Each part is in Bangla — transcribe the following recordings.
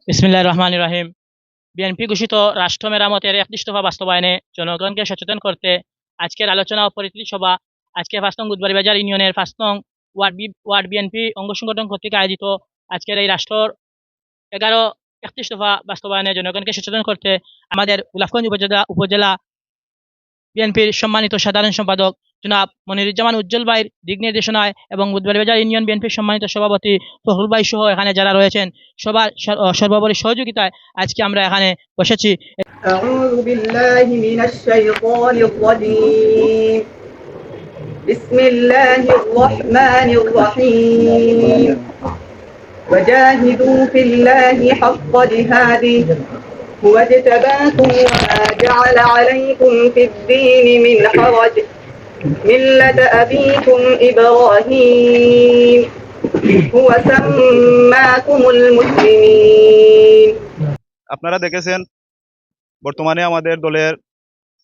বিসমিল্লাহির রহমানির রহিম। বিএনপি ঘোষিত রাষ্ট্র মেরামতের 31 দফা বাস্তবায়নে জনগণকে সচেতন করতে আজকের আলোচনা ও পরিচিতি সভা আজকে 5 নং বুধবাড়িবাজার ইউনিয়নের 5 নং ওয়ার্ড বিএনপি অঙ্গ সংগঠন কর্তৃক আয়োজিত আজকের এই রাষ্ট্র 31 দফা বাস্তবায়নে জনগণকে সচেতন করতে আমাদের গোলাপগঞ্জ উপজেলা বিএনপির সম্মানিত সাধারণ সম্পাদক জনাব মনিরুজ্জামান উজ্জ্বল ভাইয়ের দিক নির্দেশনায় এবং বুধবাড়িবাজার ইউনিয়ন বিএনপির সম্মানিত সভাপতি ফখরুল ভাই সহ এখানে যারা রয়েছেন সবার সর্বোপরি সহযোগিতায় আজকে আমরা এখানে বসেছি। আউযু বিল্লাহি মিনাশ শাইতানির রাজীম। বিসমিল্লাহির রহমানির রহিম। ওয়াজাহিদু ফিল্লাহি হাক্কা জিহাদিহি هو اجتباكم وما جعل عليكم في الدين من حرج ملة أبيكم إبراهيم هو سماكم المسلمين। আপনারা দেখেছেন বর্তমানে আমাদের দলের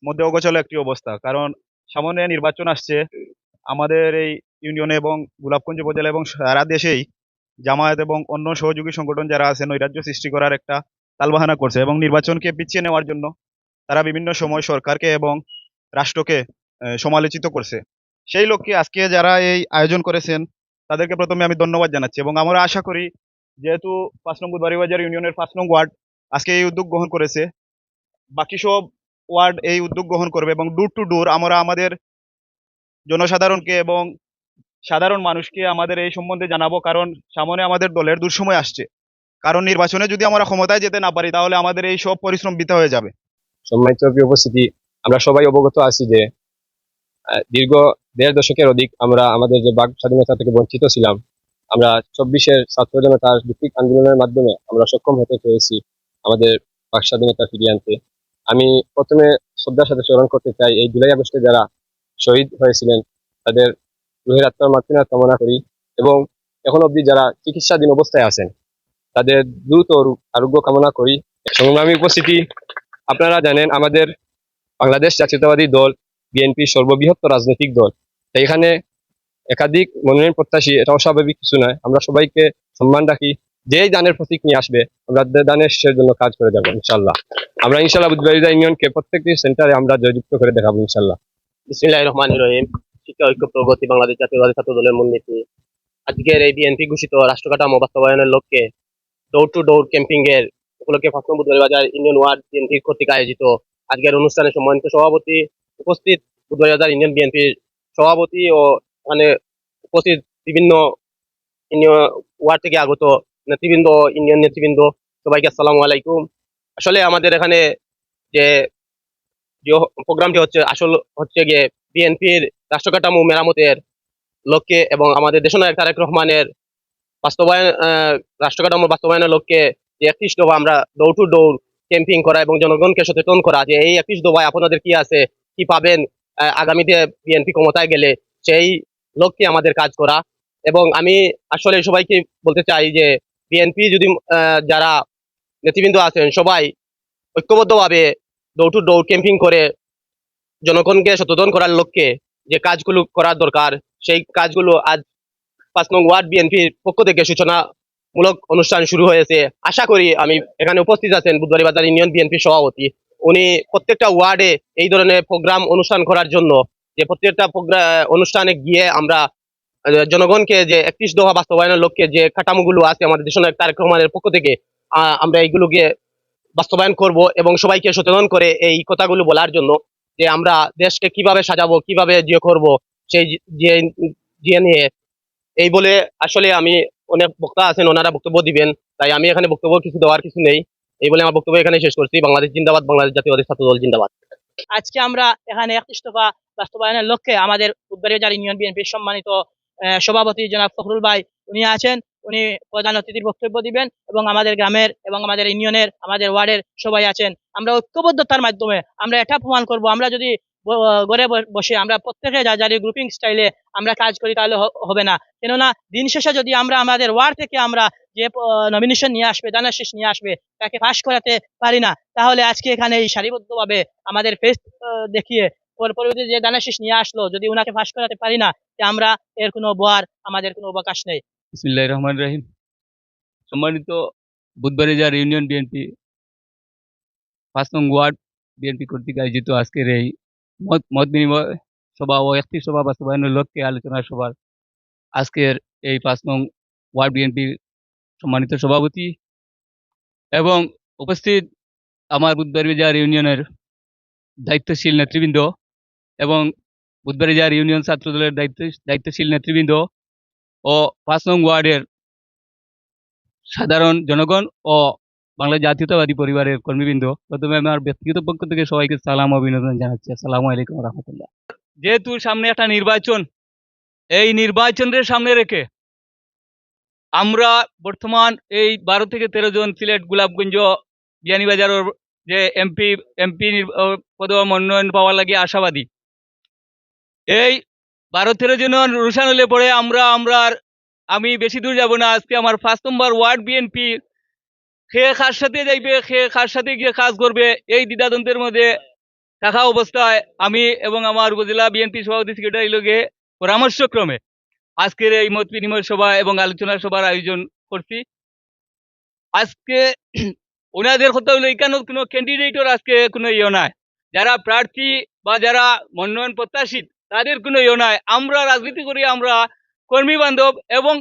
মধ্যে অগোচর একটি অবস্থা, কারণ সামনে নির্বাচন আসছে। আমাদের এই ইউনিয়নে এবং গোলাপগঞ্জ উপজেলা এবং সারা দেশেই জামায়াত এবং অন্য সহযোগী সংগঠন যারা আছে নৈরাজ্য সৃষ্টি করার একটা তালবাহানা করছে এবং নির্বাচনকে পিছিয়ে নেওয়ার জন্য তারা বিভিন্ন সময় সরকারকে এবং রাষ্ট্রকে সমালোচিত করছে। সেই লক্ষ্যে আজকে যারা এই আয়োজন করেছেন তাদেরকে প্রথমে আমি ধন্যবাদ জানাচ্ছি এবং আমরা আশা করি যেহেতু 5 নং বুধবাড়িবাজার ইউনিয়নের 5 নং ওয়ার্ড আজকে এই উদ্যোগ গ্রহণ করেছে, বাকি সব ওয়ার্ড এই উদ্যোগ গ্রহণ করবে এবং ডোর টু ডোর আমরা আমাদের জনসাধারণকে এবং সাধারণ মানুষকে আমাদের এই সম্বন্ধে জানাবো, কারণ সামনে আমাদের দলের দুঃসময় আসছে। কারণ নির্বাচনে যদি আমরা ক্ষমতায় যেতে না পারি তাহলে আমাদের এই সব পরিশ্রম বৃথা হয়ে যাবে। সম্মানিত উপস্থিতি, আমরা সবাই অবগত আছি যে দীর্ঘ 1.5 দশকের অধিক আমরা আমাদের যে বাক স্বাধীনতা থেকে বঞ্চিত ছিলাম, আমরা 24-এর ছাত্র জনতার ভিত্তিক আন্দোলনের মাধ্যমে আমরা সক্ষম হতে পেরেছি আমাদের বাক স্বাধীনতা ফিরিয়ে আনতে। আমি প্রথমে শ্রদ্ধার সাথে স্মরণ করতে চাই এই জুলাই আগস্টে যারা শহীদ হয়েছিলেন তাদের রুহের আত্মার মাগফিরাত কামনা করি এবং এখন অবধি যারা চিকিৎসাধীন অবস্থায় আছেন তাদের দ্রুত আরোগ্য কামনা করি। সংগ্রামী উপস্থিতি, আপনারা জানেন আমাদের বাংলাদেশ জাতীয়তাবাদী দল বিএনপি সর্ববৃহৎ রাজনৈতিক দল, এখানে একাধিক মনোনয়ন প্রত্যাশী, এটা অস্বাভাবিক কিছু নয়। আমরা সবাইকে সম্মান রাখি, যেই দানের প্রতীক নিয়ে আসবে আমরা দানের শেষের জন্য কাজ করে যাবো ইনশাল্লাহ। আমরা ইনশাল্লাহ বুধবাড়িবাজার ইউনিয়নকে প্রত্যেকটি সেন্টারে আমরা জয়যুক্ত করে দেখাবো ইনশাল্লাহ। বিসমিল্লাহির রহমানির রহিম। শিক্ষা ঐক্য প্রগতি বাংলাদেশ জাতীয়তাবাদী ছাত্র দলের মূলনীতি আজকের এই বিএনপি ঘোষিত রাষ্ট্র কাঠামো বাস্তবায়নের লক্ষ্যে ডোর টু ডোর ক্যাম্পিং এর উপলক্ষে 5 নং বুধবাড়িবাজার ইউনিয়ন ওয়ার্ড বিএনপি কর্তৃক আয়োজিত আজকের অনুষ্ঠানে সম্মানিত সভাপতি উপস্থিত, বুধবাড়িবাজার ইউনিয়ন বিএনপির সভাপতি ও মানে উপস্থিত বিভিন্ন ওয়ার্ড থেকে আগত নেতৃবৃন্দ, ইউনিয়ন নেতৃবৃন্দ, সবাইকে আসসালামু আলাইকুম। আসলে আমাদের এখানে যে প্রোগ্রামটি হচ্ছে গিয়ে বিএনপির রাষ্ট্র কাঠামো মেরামতের লক্ষ্যে এবং আমাদের দেশনায়ক তারেক রহমানের রাষ্ট্র কাঠামো বাস্তবায়নের লক্ষ্যে যে 31 দফা আমরা ডোর টু ডোর ক্যাম্পিং করা এবং জনগণকে সচেতন করা যে এই 31 দফায় আপনাদের কি আছে, কি পাবেন আগামীতে বিএনপি ক্ষমতায় গেলে, সেই লক্ষ্যে আমাদের কাজ করা। এবং আমি আসলে সবাইকে বলতে চাই যে বিএনপি যদি যারা নেতৃবৃন্দ আছেন সবাই ঐক্যবদ্ধভাবে ডোর টু ডোর ক্যাম্পিং করে জনগণকে সচেতন করার লক্ষ্যে যে কাজগুলো করার দরকার সেই কাজগুলো আজ 5 নং ওয়ার্ড বিএনপির পক্ষ থেকে সূচনামূলক অনুষ্ঠান শুরু হয়েছে। আশা করি আমি এখানে উপস্থিত আছেন বুধবাড়িবাজার ইউনিয়ন বিএনপির সভাপতি, উনি প্রত্যেকটা ওয়ার্ডে এই ধরনের প্রোগ্রাম অনুষ্ঠান করার জন্য যে প্রত্যেকটা অনুষ্ঠানে গিয়ে আমরা জনগণকে যে 31 দফা বাস্তবায়নের লক্ষ্যে যে কাঠামোগুলো আছে আমাদের দেশনায়ক তারেক রহমানের পক্ষ থেকে আমরা এইগুলোকে বাস্তবায়ন করব এবং সবাইকে সচেতন করে এই কথাগুলো বলার জন্য যে আমরা দেশকে কিভাবে সাজাবো, কিভাবে যে করব সেই যে নিয়ে এই বলে আসলে আমি অনেক বক্তা আছেন ওনারা বক্তব্য দিবেন, তাই আমি এখানে বক্তব্য কিছু দেওয়ার কিছু নেই। এই বলে আমার বক্তব্য এখানে শেষ করছি। বাংলাদেশ জিন্দাবাদ, বাংলাদেশ জাতীয়তাবাদী ছাত্র দল জিন্দাবাদ। আজকে আমরা এখানে 31 দফা বাস্তবায়নের লক্ষ্যে আমাদের বুধবাড়িবাজার ইউনিয়ন বিএনপির সম্মানিত সভাপতি জনাব ফখরুল ভাই উনি আছেন, উনি প্রধান অতিথির বক্তব্য দিবেন এবং আমাদের গ্রামের এবং আমাদের ইউনিয়নের আমাদের ওয়ার্ডের সবাই আছেন। আমরা ঐক্যবদ্ধতার মাধ্যমে আমরা এটা প্রমাণ করব, আমরা যদি ঘরে বসে আমরা প্রত্যেকে যার গ্রুপিং স্টাইলে আমরা কাজ করি তাহলে হবে না। কেননা দিন শেষে যদি আমরা আমাদের ওয়ার্ড থেকে আমরা যে নমিনেশন নিয়ে আসবে, দানের শেষ নিয়ে আসবে, তাকে পাশ করাতে পারি না, তাহলে আজকে এখানে এই সারিবদ্ধভাবে আমাদের ফেস দেখিয়ে ওর পরবর্তী যে দানের শীষ নিয়ে আসলো, যদি উনাকে ফাঁস করাতে পারি না, যে আমরা এর কোনো বোয়ার আমাদের কোনো অবকাশ নেই। বিসমিল্লাহির রহমানির রহিম। সম্মানিত বুধবাড়িয়ার ইউনিয়ন বিএনপি ৫ নং ওয়ার্ড বিএনপি কর্তৃক আয়োজিত আজকের এই মত বিনিময় সভা ও একটি সভা বাস্তবায়নের লক্ষ্যে আলোচনা সভার আজকের এই ৫ নং ওয়ার্ড বিএনপির সম্মানিত সভাপতি এবং উপস্থিত আমার বুধবাড়িয়ার ইউনিয়নের দায়িত্বশীল নেতৃবৃন্দ এবং বুধবাড়িয়ার ইউনিয়ন ছাত্রদলের দায়িত্বশীল নেতৃবৃন্দ ও ৫ নং ওয়ার্ডের সাধারণ জনগণ ও বাংলা জাতীয়তাবাদী পরিবারের কর্মীবৃন্দ, প্রথমে আমার ব্যক্তিগত পক্ষ থেকে সবাইকে সালাম ও অভিনন্দন জানাচ্ছি। আসসালামু আলাইকুম রহমতুল্লাহ। যেহেতু সামনে একটা নির্বাচন, এই নির্বাচনের সামনে রেখে আমরা বর্তমান এই 12 থেকে 13 জন সিলেট গোলাপগঞ্জ বিয়ানীবাজারের যে এমপি পদ মনোনয়ন পাওয়ার লাগে আশাবাদী। এই 12-13 জন রুশান হলে পরে আমি বেশি দূর যাব না। আজকে আমার 5 নম্বর ওয়ার্ড বিএনপি খে কার সাথে যাইবে, খে কার সাথে গিয়ে কাজ করবে, এই দ্বিধাদ্বন্দ্বের মধ্যে থাকা অবস্থায় আমি এবং আমার উপজেলা বিএনপি সভাপতি সেক্রেটারি লোকে পরামর্শক্রমে আজকের এই মত বিনিময় সভা এবং আলোচনা সভার আয়োজন করছি। আজকে ওনাদের কথা হলো এখানে কোনো ক্যান্ডিডেটর আজকে কোনো নাই, যারা প্রার্থী বা যারা মনোনয়ন প্রত্যাশী তাদের কোনো নাই। আমরা রাজনীতি করি, আমরা কর্মী বান্ধব এবং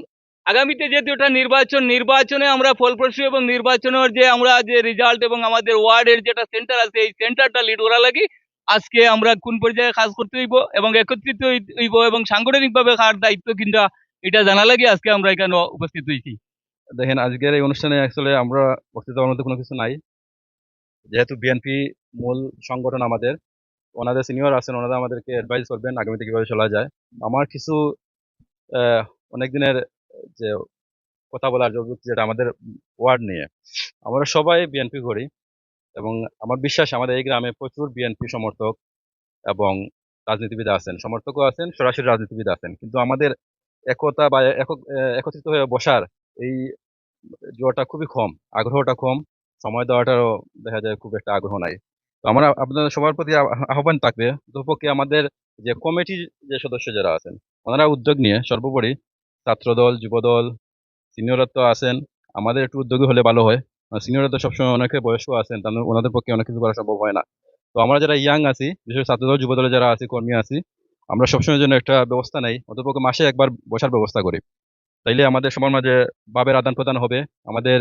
আগামীতে যেহেতু এটা নির্বাচনে আমরা ফলপ্রসূ এবং নির্বাচনের যে আমরা যে রেজাল্ট এবং আমাদের ওয়ার্ডের যেটা সেন্টার আছে এই সেন্টারটা লিড করা লাগি আজকে আমরা কোন পর্যায়ে কাজ করতে হইব এবং একত্রিত হইব এবং সাংগঠনিকভাবে কার দায়িত্ব কিনা এটা জানা লাগে আজকে আমরা এখানে উপস্থিত হয়েছি। দেখেন, আজকের এই অনুষ্ঠানে অ্যাকচুয়ালি আমরা বক্তৃতা দেওয়ার মধ্যে কোনো কিছু নাই, যেহেতু বিএনপি মূল সংগঠন আমাদের, ওনাদের সিনিয়র আছেন, ওনারা আমাদেরকে অ্যাডভাইস করবেন আগামীতে কিভাবে চলা যায়। আমার কিছু অনেক দিনের যে কথা বলার যেটা আমাদের ওয়ার্ড নিয়ে, আমরা সবাই বিএনপি করি এবং আমার বিশ্বাস আমাদের এই গ্রামে প্রচুর বিএনপি সমর্থক এবং রাজনীতিবিদ আছেন, সমর্থকও আছেন, সরাসরি রাজনীতিবিদ আছেন, কিন্তু আমাদের একতা বা একত্রিত হয়ে বসার এই জোয়ারটা খুবই কম, আগ্রহটা কম, সময় দেওয়াটারও দেখা যায় খুব একটা আগ্রহ নাই। তো আমরা আপনাদের সবার প্রতি আহ্বান থাকবে, দুপক্ষে আমাদের যে কমিটির যে সদস্য যারা আছেন ওনারা উদ্যোগ নিয়ে সর্বোপরি ছাত্রদল, যুবদল, সিনিয়ররা তো আছেন, আমাদের একটু উদ্যোগী হলে ভালো হয়। সিনিয়ররা তো সবসময় অনেকে বয়স্ক আছেন, তাদের ওনাদের পক্ষে অনেক কিছু করা সম্ভব হয় না। তো আমরা যারা ইয়াং আছি, বিশেষ করে ছাত্রদল যুবদলে যারা আছি, কর্মী আছি, আমরা সবসময়ের জন্য একটা ব্যবস্থা নেই, অন্ততপক্ষে মাসে একবার বসার ব্যবস্থা করি। তাইলে আমাদের সবার মাঝে ভাবের আদান প্রদান হবে, আমাদের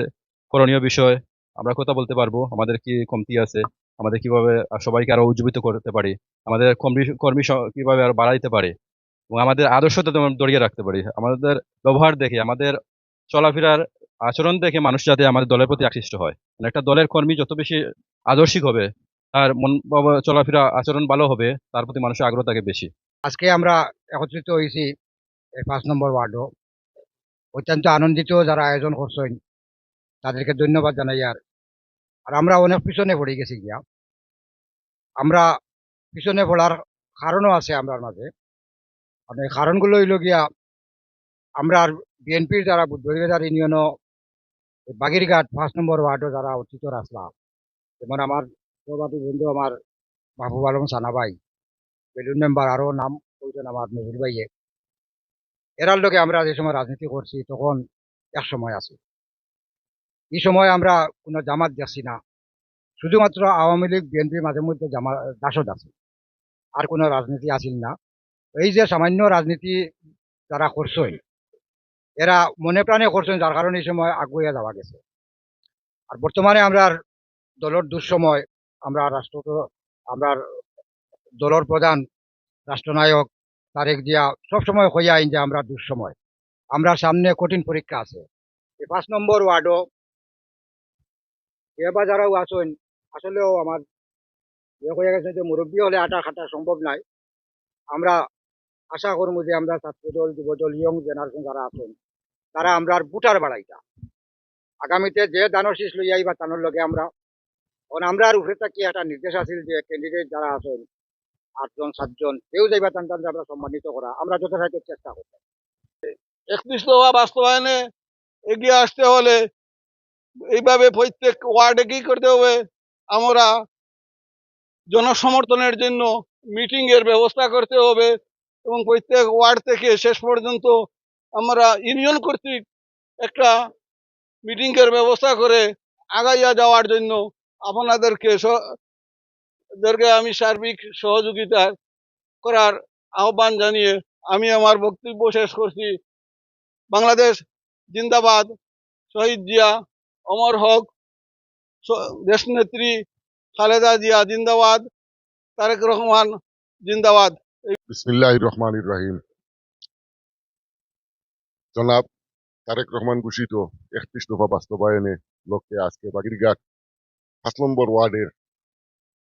করণীয় বিষয় আমরা কথা বলতে পারবো, আমাদের কি কমতি আছে, আমাদের কিভাবে সবাইকে আরো উজ্জীবিত করতে পারি, আমাদের কর্মী কিভাবে আরো বাড়াইতে পারি এবং আমাদের আদর্শটা যেমন দড়িয়ে রাখতে পারি। আমাদের ব্যবহার দেখে, আমাদের চলাফেরার আচরণ দেখে মানুষ যাতে আমাদের দলের প্রতি আকৃষ্ট হয়। মানে একটা দলের কর্মী যত বেশি আদর্শিক হবে, তার মন চলাফেরা আচরণ ভালো হবে, তার প্রতি মানুষের আগ্রহ থাকে বেশি। আজকে আমরা একত্রিত হয়েছি এই 5 নম্বর ওয়ার্ডও, অত্যন্ত আনন্দিত যারা আয়োজন করছেন তাদেরকে ধন্যবাদ জানাই। আর আমরা অনেক পিছনে পড়ে গেছি গিয়া, আমরা পিছনে পড়ার কারণও আছে আমার মাঝে। মানে কারণগুলো হইল গিয়া, আমরা বিএনপির যারা বুধবাড়িয়ার ইউনিয়নও বাগিরঘাট 5 নম্বর ওয়ার্ডও যারা অতীত আসলা, যেমন আমার সভাপতি বন্ধু আমার মাহবুব আলম সানা ভাই, বেলুন মেম্বার, আরও নাম বলছেন আমার নজরুল ভাইয়ে, এরার লোকে আমরা যে সময় রাজনীতি করছি তখন এক সময় আছে। এই সময় আমরা কোনো জামাত দেখছি না, শুধুমাত্র আওয়ামী লীগ বিএনপির মাঝে মধ্যে দাসদ আছে, আর কোনো রাজনীতি আসিল না। এই যে সামান্য রাজনীতি যারা করছেন এরা মনে প্রাণে করছেন, যার কারণে এই সময় আগুয়া যাওয়া গেছে। আর বর্তমানে আমরা দলের দুঃসময়, আমরা দলের প্রধান রাষ্ট্রনায়ক তারেক জিয়া সবসময় হইয়া আইন যে আমরা দুঃসময়, আমরা সামনে কঠিন পরীক্ষা আছে। এই 5 নম্বর ওয়ার্ডও এবার যারাও আছেন, আসলেও আমার হয়ে গেছে যে মুরব্বী হলে আটা খাটা সম্ভব নাই। আমরা আশা করবো যে আমরা ছাত্রদল, যুবদল, ইয়ং জেনারেশন যারা আছেন তারা আমরা বুটার বাড়াইটা আগামীতে যে দানের শীষ লইয়াই বা তানোর লগে আমরা আর উপরে থাকি একটা নির্দেশ আছিল যে ক্যান্ডিডেট যারা আছেন 8 জন 7 জন কেউ যাইবা তান আমরা সম্মানিত করা, আমরা যথাসাধ্য চেষ্টা করতাম। 31 দফা বাস্তবায়নে এগিয়ে আসতে হলে এইভাবে প্রত্যেক ওয়ার্ডে কি করতে হবে, আমরা জনসমর্থনের জন্য মিটিং এর ব্যবস্থা করতে হবে এবং প্রত্যেক ওয়ার্ড থেকে শেষ পর্যন্ত আমরা ইউনিয়ন কর্তৃক একটা মিটিং এর ব্যবস্থা করে আগাইয়া যাওয়ার জন্য আপনাদেরকে আমি সার্বিক সহযোগিতা করার আহ্বান জানিয়ে আমি আমার বক্তব্য শেষ করছি। বাংলাদেশ জিন্দাবাদ, শহীদ জিয়া অমর হক, দেশনেত্রী খালেদা জিয়া জিন্দাবাদ, তারেক রহমান জিন্দাবাদ। বিসমিল্লাহির রহমানির রহিম। জনাব তারেক রহমান ঘোষিত ৩১ দফা বাস্তবায়নে লক্ষ্যে আজকে বাগিরঘাট ৫ নম্বর ওয়ার্ডের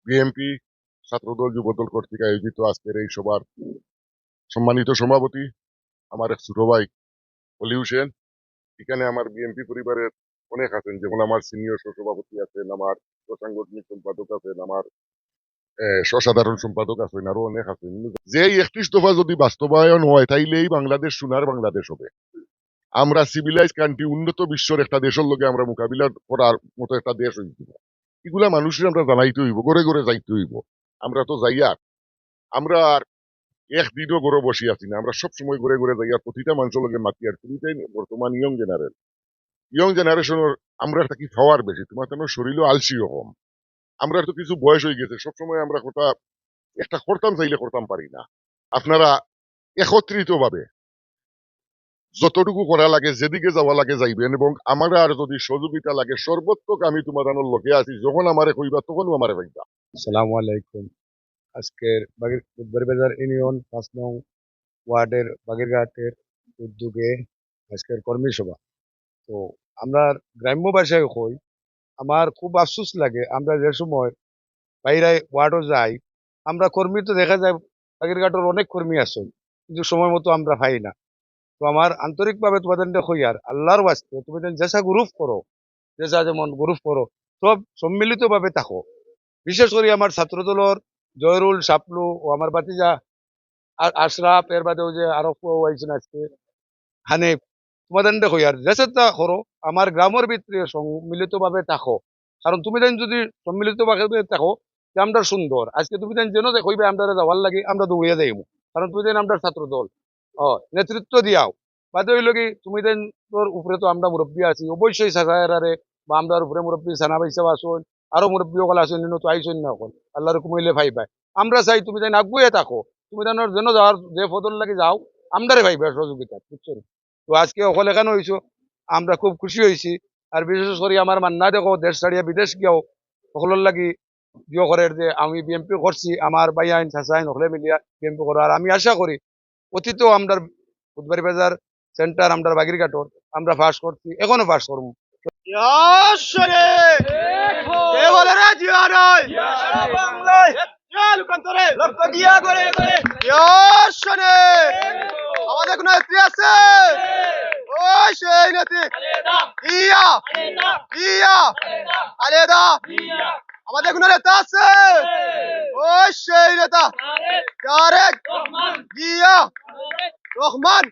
বিএনপি ছাত্রদল যুবদল কর্তৃক আয়োজিত আজকের এই সভার সম্মানিত সভাপতি আমার এক ছোট ভাই অলি হোসেন। এখানে আমার বিএনপি পরিবারের অনেক আছেন, যেমন আমার সিনিয়র সহসভাপতি আছেন, আমার সাংগঠনিক সম্পাদক আছেন, আমার সাধারণ সম্পাদক আছেন, আরো অনেক আছেন। যে ৩১ দফা যদি বাস্তবায়ন হয় তাইলেই বাংলাদেশ সোনার বাংলাদেশ হবে। আমরা সিভিলাইজ কান্ট্রি, উন্নত বিশ্বের একটা দেশের লগে আমরা মোকাবিলা করার মতো একটা দেশ হইব। এগুলা মানুষের আমরা জানাইতে হইব, ঘরে ঘরে যাইতে হইব। আমরা তো যাইয়ার, আমরা আর একদিনও ঘরে বসে আছি না, আমরা সবসময় ঘরে ঘরে যাইয়ার প্রতিটা মানুষের লগে মাতি। আর তুমিটাই বর্তমান ইয়ং জেনারেশনের আমরা থাকি খাওয়ার বেশি, তোমার তেমন শরীরও আলসিও কম। আমরা তো কিছু বয়স হয়ে গেছে, সবসময় আমরা কথা একটা করতাম চাইলে করতাম পারি না। আপনারা একত্রিত ভাবে যতটুকু করা লাগে, যেদিকে যাওয়া লাগে যাইবেন, এবং আমার আর যদি সহযোগিতা লাগে সর্বোত্তক আমি তোমাদের লোকে আছি। যখন আমারে কইবা তখনও আমারে পাইবা। আসসালামু আলাইকুম। আজকের বুধবাড়িবাজার ইউনিয়ন ৫ নং ওয়ার্ডের বাগেরঘাটের উদ্যোগে আজকের কর্মী সভা। তো আমরা গ্রাম্য ভাষায় কই, আমার খুব আফসোস লাগে, আমরা যে সময় বাইরে ওয়ার্ডও যাই, আমরা কর্মী তো দেখা যায় বাগেরঘাটের অনেক কর্মী আছে, কিন্তু সময় মতো আমরা পাই না। তো আমার আন্তরিকভাবে তোমাদের কই, আর আল্লাহর ওয়াস্তে তুমি যেসা গ্রুপ করো, যেসা যেমন গ্রুপ করো, সব সম্মিলিতভাবে থাকো। বিশেষ করে আমার ছাত্রদলের জয়রুল, সাপলু ও আমার বাতিজা আশরাফ, এর বাদেও যে আরো হয়েছেন আজকে হানিফ, তোমাদের দেখো আর যেসা করো আমার গ্রামের ভিতরে সম্মিলিতভাবে থাকো। কারণ তুমি যদি সম্মিলিতভাবে থাকো যে আমরা সুন্দর, আজকে তুমি যেন দেখইবে আমরা যাওয়ার লাগে আমরা দৌড়িয়ে যাইব, কারণ তুমি আমরা ছাত্রদল নেতৃত্ব দিয়াও। বাদে হইল কি তুমি তোর উপরে তো আমরা মুরব্বী আছি, অবশ্যই সাজায়ারে বা আমরা উপরে মুরব্বী সানা হিসাব আসুন, আরো মুরব্বী সকল আসুন, তো আইসুন না সকল আল্লাহর কুমাইলে ভাই ভাই। আমরা চাই তুমি যেন আগুয়ে থাকো, তুমি যেন যাওয়ার যে পদর লাগে যাও, আমরারে ভাই ভাই সহযোগিতা, বুঝছেন? তো আজকে অকল এখানে হয়েছো, আমরা খুব খুশি হয়েছি। আর বিশেষ করে আমার মান্না দেখো দেশ ছাড়িয়া বিদেশ গিয়াও সকলের লাগি দিও করে যে আমি বিএমপি করছি, আমার ভাই আইন চাষাইন সকলে মিলিয়া বিএমপি করো। আর আমি আশা করি অতীতেও আমরা বুধবাড়িবাজার সেন্টার আমরা বাগিরঘাটর আমরা পাস করছি, এখনো পাস করবো। আমাদের কোন নেত্রী আছে? ওই সেই নেত্রী ইয়া ইয়া খালেদা। আমাদের কোন নেতা আছে? ওই সেই নেতা তারেক জিয়া রহমান।